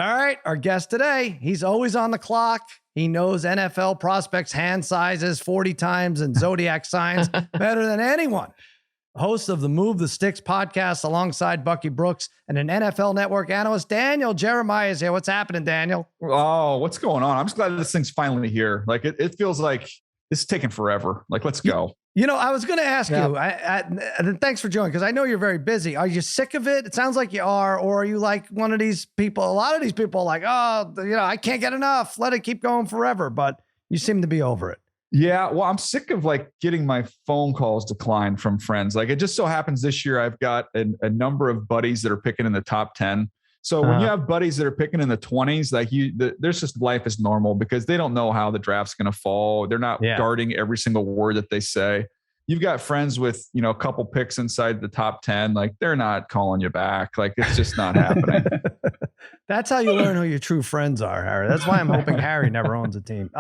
All right, our guest today, he's always on the clock. He knows NFL prospects' hand sizes 40 times and zodiac signs better than anyone. Host of the Move the Sticks podcast alongside Bucky Brooks and an NFL Network analyst, Daniel Jeremiah is here. What's happening, Daniel? Oh, what's going on? I'm just glad this thing's finally here. Like it feels like this is taking forever. Like, let's go. You know, I was going to ask you, and thanks for joining, because I know you're very busy. Are you sick of it? It sounds like you are. Or are you like one of these people? A lot of these people are like, oh, I can't get enough. Let it keep going forever. But you seem to be over it. Yeah, well, I'm sick of like getting my phone calls declined from friends. Like it just so happens this year I've got a number of buddies that are picking in the top 10. So when you have buddies that are picking in the 20s, like there's just life is normal because they don't know how the draft's going to fall. They're not guarding every single word that they say. You've got friends with, a couple picks inside the top 10. Like they're not calling you back. Like it's just not happening. That's how you learn who your true friends are, Harry. That's why I'm hoping Harry never owns a team.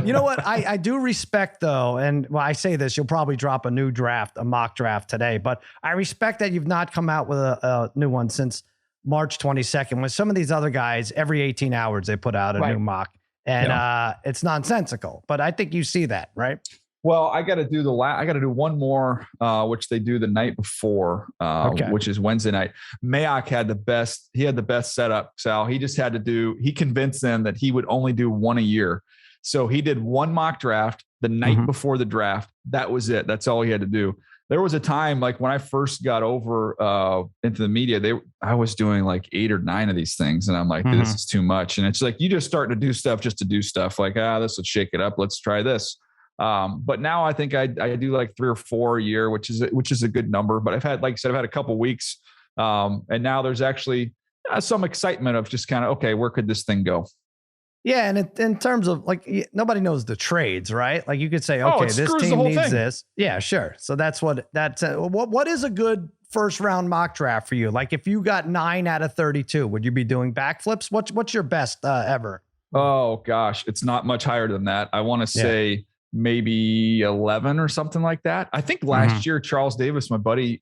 You know what? I do respect though. And when I say this, you'll probably drop a new draft, a mock draft today, but I respect that you've not come out with a new one since March 22nd, when some of these other guys, every 18 hours, they put out a new mock and it's nonsensical, but I think you see that, right? Well, I got to do one more, which they do the night before, which is Wednesday night. Mayock had the best setup, Sal. He just had to he convinced them that he would only do one a year. So he did one mock draft the night before the draft. That was it. That's all he had to do. There was a time like when I first got over into the media, I was doing like 8 or 9 of these things. And I'm like, this is too much. And it's like, you just start to do stuff just to do stuff like, this would shake it up. Let's try this. But now I think I do like 3 or 4 a year, which is a good number. But I've had, like I said, I've had a couple weeks. And now there's actually some excitement of just kind of, okay, where could this thing go? Yeah. And in terms of like, nobody knows the trades, right? Like you could say, okay, this team needs this. Yeah, sure. So what is a good first round mock draft for you? Like if you got 9 out of 32, would you be doing backflips? What's your best ever? Oh gosh, it's not much higher than that. I want to say maybe 11 or something like that. I think last year, Charles Davis, my buddy,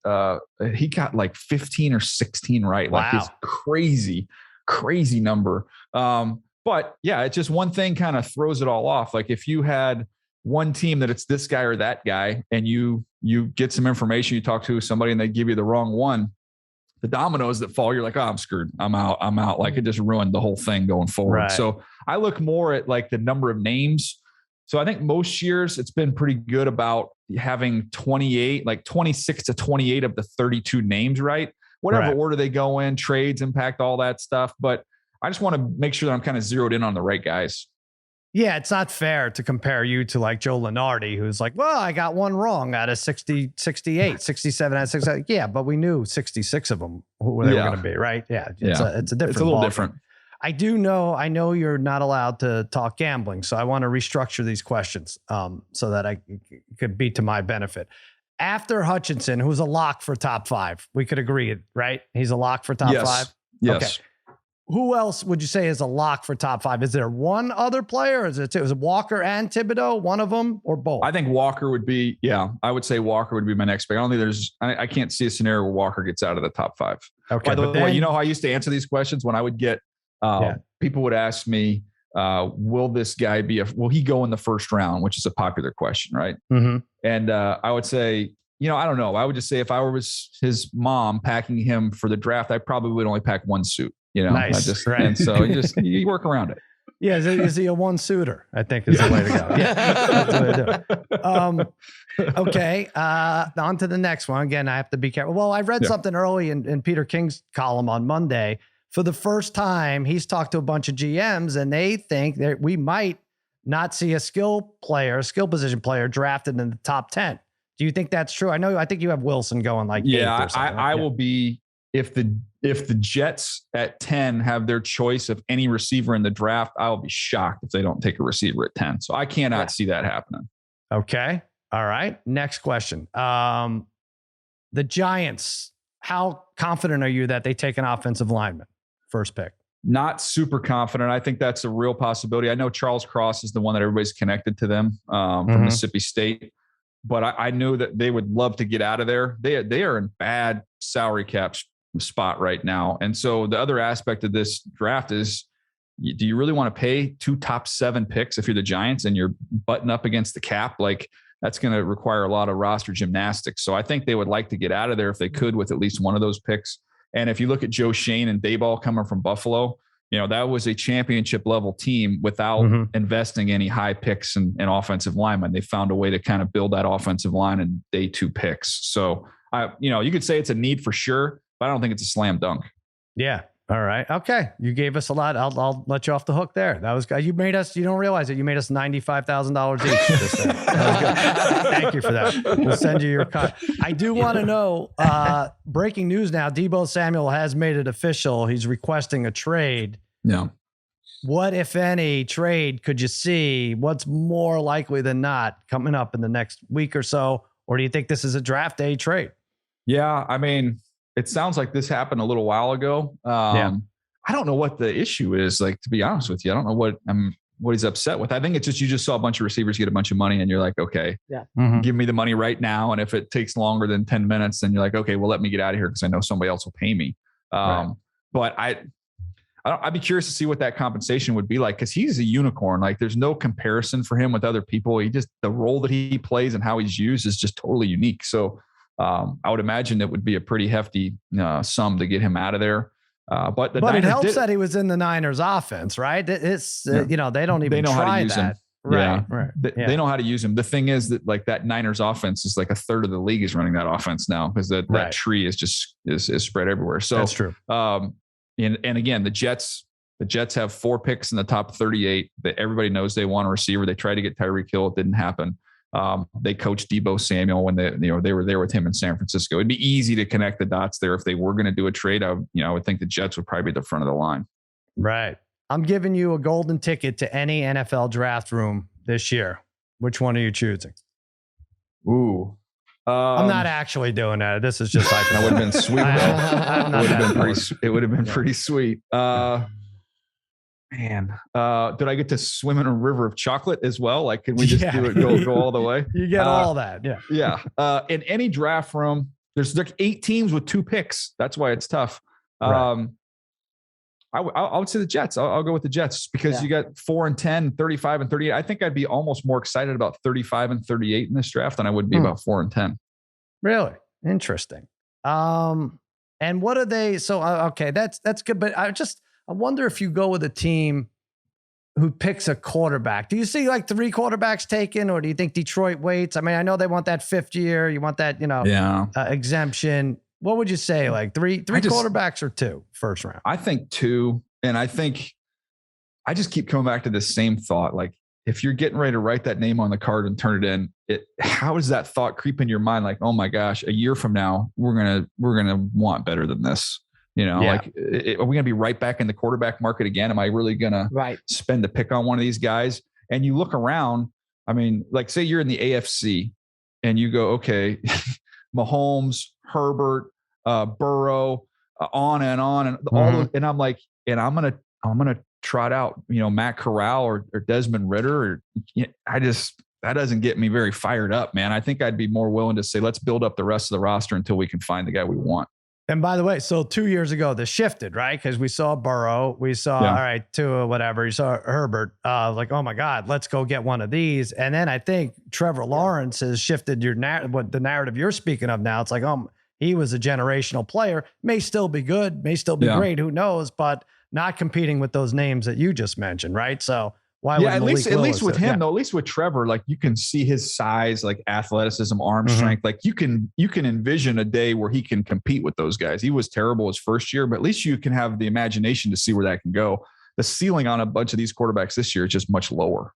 he got like 15 or 16 right. Like it's crazy number. But yeah, it's just one thing kind of throws it all off. Like if you had one team that it's this guy or that guy, and you get some information, you talk to somebody and they give you the wrong one, the dominoes that fall, you're like, oh, I'm screwed. I'm out. Like it just ruined the whole thing going forward. Right. So I look more at like the number of names. So I think most years it's been pretty good about having 28, like 26 to 28 of the 32 names, right? Whatever order they go in, trades impact all that stuff. But I just want to make sure that I'm kind of zeroed in on the right guys. Yeah, it's not fair to compare you to like Joe Lunardi, who's like, well, I got one wrong out of 60, 68, 67 out of 60. Yeah, but we knew 66 of them who they were going to be, right? Yeah, it's a different. It's a little different. I know you're not allowed to talk gambling, so I want to restructure these questions so that I could be to my benefit. After Hutchinson, who's a lock for top 5, we could agree, right? He's a lock for top 5? Yes. Okay. Who else would you say is a lock for top 5? Is there one other player? Is it Walker and Thibodeau, one of them, or both? I think Walker would be, I would say Walker would be my next pick. I don't think I can't see a scenario where Walker gets out of the top 5. Okay. By the way, you know how I used to answer these questions when I would get, people would ask me, will this guy will he go in the first round, which is a popular question, right? And I would say, I don't know. I would just say if I was his mom packing him for the draft, I probably would only pack one suit. Nice, right? And so you work around it. Yeah, is he a one suitor? I think is the way to go. Yeah, that's the way to do it. Okay, on to the next one. Again, I have to be careful. Well, I read something early in Peter King's column on Monday. For the first time, he's talked to a bunch of GMs, and they think that we might not see a skill position player drafted in the top 10. Do you think that's true? I think you have Wilson going like 8 or something. I will be if the Jets at 10 have their choice of any receiver in the draft, I'll be shocked if they don't take a receiver at 10. So I cannot see that happening. Okay. All right. Next question. The Giants, how confident are you that they take an offensive lineman first pick? Not super confident. I think that's a real possibility. I know Charles Cross is the one that everybody's connected to them from Mississippi State. But I knew that they would love to get out of there. They are in bad salary cap spot right now. And so the other aspect of this draft is, do you really want to pay 2 top 7 picks if you're the Giants and you're butting up against the cap? Like, that's going to require a lot of roster gymnastics. So I think they would like to get out of there if they could with at least one of those picks. And if you look at Joe Shane and Dayball coming from Buffalo, that was a championship level team without investing any high picks and offensive linemen. They found a way to kind of build that offensive line in day 2 picks. So you could say it's a need for sure, but I don't think it's a slam dunk. Yeah. All right. Okay. You gave us a lot. I'll let you off the hook there. That was good. You don't realize it. You made us $95,000 each. That was good. Thank you for that. We'll send you your cut. I do want to know, breaking news now, Deebo Samuel has made it official. He's requesting a trade. Yeah. What, if any, trade could you see? What's more likely than not coming up in the next week or so? Or do you think this is a draft day trade? Yeah. I mean, it sounds like this happened a little while ago. I don't know what the issue is. Like, to be honest with you, I don't know what he's upset with. I think it's just, you just saw a bunch of receivers get a bunch of money and you're like, okay, give me the money right now. And if it takes longer than 10 minutes, then you're like, okay, well, let me get out of here because I know somebody else will pay me. But I'd be curious to see what that compensation would be like, because he's a unicorn. Like, there's no comparison for him with other people. The role that he plays and how he's used is just totally unique. So I would imagine it would be a pretty hefty sum to get him out of there. But it helps that he was in the Niners offense, right? It's they don't even know try how to use that. Him. Right, yeah. right. They know how to use him. The thing is that, like, that Niners offense is like a third of the league is running that offense now, because that tree is just is spread everywhere. So that's true. And again, the Jets have 4 picks in the top 38 that everybody knows they want a receiver. They tried to get Tyreek Hill. It didn't happen. They coached Deebo Samuel when they were there with him in San Francisco. It'd be easy to connect the dots there. If they were going to do a trade, I would think the Jets would probably be at the front of the line. Right. I'm giving you a golden ticket to any NFL draft room this year. Which one are you choosing? Ooh. I'm not actually doing that. This is just like that would have been sweet. It would have been pretty sweet. Man, did I get to swim in a river of chocolate as well? Like, can we just do it, go all the way? You get all that. Yeah. Yeah. In any draft room, there's like 8 teams with 2 picks. That's why it's tough. Right. I would say the Jets. I'll go with the Jets because you got 4 and 10, 35 and 38. I think I'd be almost more excited about 35 and 38 in this draft than I would be about 4 and 10. Really? Interesting. And what are they? So, okay, that's good. But I wonder if you go with a team who picks a quarterback. Do you see like 3 quarterbacks taken, or do you think Detroit waits? I mean, I know they want that 5th year. You want that, exemption. What would you say? Like three quarterbacks or 2 first round? I think 2. And I think I just keep coming back to the same thought. Like, if you're getting ready to write that name on the card and turn it in, how does that thought creep in your mind? Like, oh my gosh, a year from now, we're going to want better than this. Like, are we going to be right back in the quarterback market again? Am I really going to spend a pick on one of these guys? And you look around, I mean, like, say you're in the AFC and you go, okay, Mahomes, Herbert, Burrow, on and on, and all those, and I'm like, and I'm gonna trot out, Matt Corral or Desmond Ridder, that doesn't get me very fired up, man. I think I'd be more willing to say, let's build up the rest of the roster until we can find the guy we want. And by the way, so 2 years ago, this shifted, right? Because we saw Burrow, we saw, all right, Tua, whatever. You saw Herbert, like, oh my God, let's go get one of these. And then I think Trevor Lawrence has shifted what the narrative you're speaking of now. It's like, he was a generational player, may still be good, may still be great, who knows, but not competing with those names that you just mentioned, right? So why would at least with him, though, at least with Trevor, like, you can see his size, like athleticism, arm strength. Like, you can envision a day where he can compete with those guys. He was terrible his first year, but at least you can have the imagination to see where that can go. The ceiling on a bunch of these quarterbacks this year is just much lower.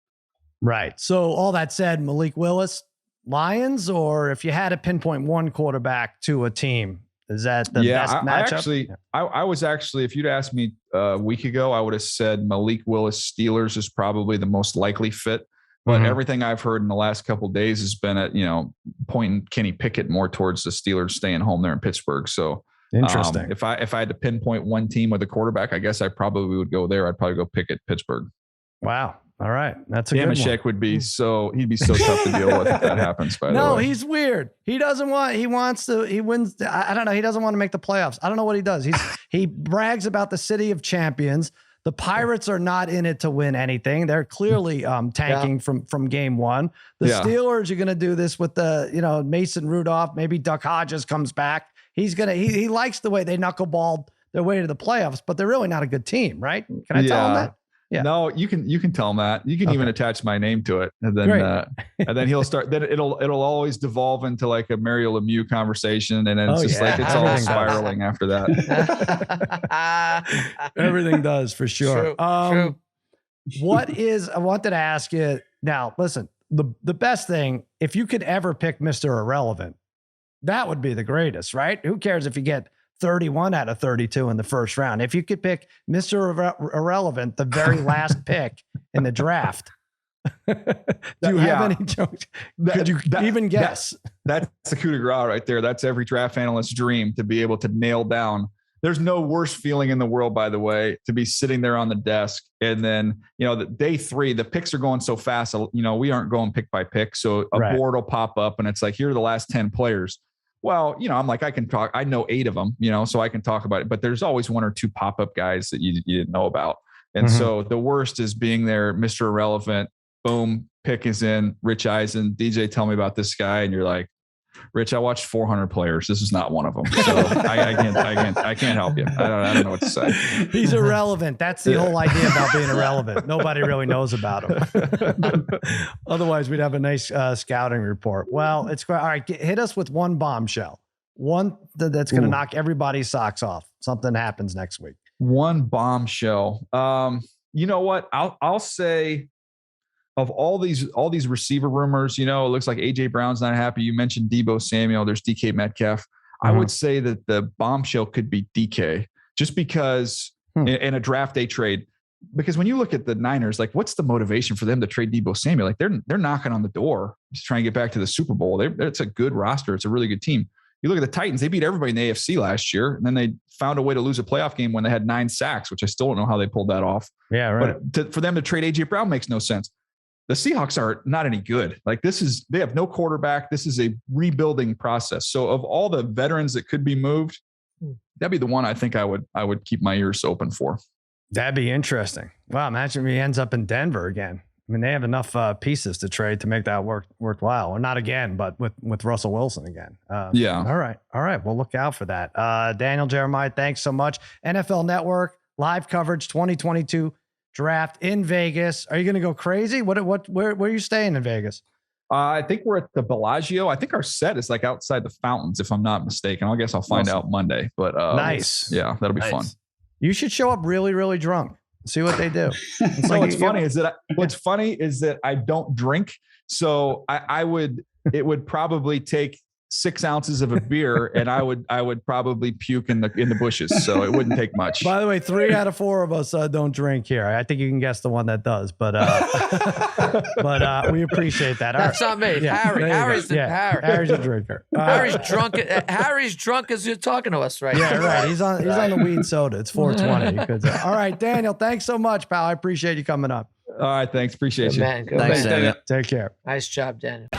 Right. So all that said, Malik Willis, Lions, or if you had to pinpoint one quarterback to a team, is that the best matchup? I was actually, if you'd asked me a week ago, I would have said Malik Willis Steelers is probably the most likely fit. But everything I've heard in the last couple of days has been at, pointing Kenny Pickett more towards the Steelers staying home there in Pittsburgh. So interesting. If I had to pinpoint one team with a quarterback, I guess I probably would go there. I'd probably go Pickett, Pittsburgh. Wow. All right. That's a good one. Damashek would be he'd be so tough to deal with if that happens, by the way. No, he's weird. He wins. I don't know. He doesn't want to make the playoffs. I don't know what he does. He brags about the city of champions. The Pirates are not in it to win anything. They're clearly tanking from game one. The Steelers are going to do this with Mason Rudolph. Maybe Duck Hodges comes back. He likes the way they knuckleballed their way to the playoffs, but they're really not a good team, right? Can I tell him that? Yeah. No, you can tell him that. You can even attach my name to it, and then he'll start. Then it'll always devolve into like a Mario Lemieux conversation, and then it's just like it's all spiraling after that. Everything does for sure. True. I wanted to ask you now. Listen, the best thing, if you could ever pick Mr. Irrelevant, that would be the greatest, right? Who cares if you get 31 out of 32 in the first round? If you could pick Mr. Irrelevant, the very last pick in the draft, do you have any jokes? Could you even guess? That's the coup de grace right there. That's every draft analyst's dream, to be able to nail down. There's no worse feeling in the world, by the way, to be sitting there on the desk. And then, the day 3, the picks are going so fast. We aren't going pick by pick. So a board will pop up and it's like, here are the last 10 players. Well, I'm like, I can talk. I know 8 of them, so I can talk about it. But there's always 1 or 2 pop-up guys that you didn't know about. And so the worst is being there, Mr. Irrelevant. Boom, pick is in. Rich Eisen, DJ, tell me about this guy. And you're like, Rich, I watched 400 players. This is not one of them. So I can't help you. I don't know what to say. He's irrelevant. That's the whole idea about being irrelevant. Nobody really knows about him. Otherwise, we'd have a nice scouting report. Well, it's great. All right, hit us with one bombshell. One that's going to knock everybody's socks off. Something happens next week. One bombshell. You know what? I'll say, of all these receiver rumors, it looks like AJ Brown's not happy. You mentioned Deebo Samuel. There's DK Metcalf. I would say that the bombshell could be DK, just because in a draft day trade. Because when you look at the Niners, like, what's the motivation for them to trade Deebo Samuel? Like, they're knocking on the door to try and get back to the Super Bowl. It's a good roster. It's a really good team. You look at the Titans; they beat everybody in the AFC last year, and then they found a way to lose a playoff game when they had 9 sacks, which I still don't know how they pulled that off. Yeah, right. But for them to trade AJ Brown makes no sense. The Seahawks are not any good. Like, they have no quarterback. This is a rebuilding process. So of all the veterans that could be moved, that'd be the one I think I would keep my ears open for. That'd be interesting. Wow. Imagine if he ends up in Denver again. I mean, they have enough pieces to trade to make that worthwhile, or not again, but with Russell Wilson again. Yeah. All right. We'll look out for that. Daniel Jeremiah, thanks so much. NFL Network live coverage 2022 draft in Vegas. Are you going to go crazy? Where are you staying in Vegas? I think we're at the Bellagio. I think our set is like outside the Fountains, if I'm not mistaken. I guess I'll find out Monday. But nice. Yeah, that'll be fun. You should show up really, really drunk. See what they do. What's funny is that I don't drink, so it would probably take 6 ounces of a beer, and I would probably puke in the bushes. So it wouldn't take much. By the way, 3 out of 4 of us don't drink here. I think you can guess the one that does, but we appreciate that. That's not me. Yeah, Harry's a drinker. Harry's drunk. Harry's drunk as you're talking to us right now. Yeah, right. He's on the weed soda. It's 420. All right, Daniel, thanks so much, pal. I appreciate you coming up. All right, thanks. Appreciate you. Man, thanks, Daniel. Take care. Nice job, Daniel.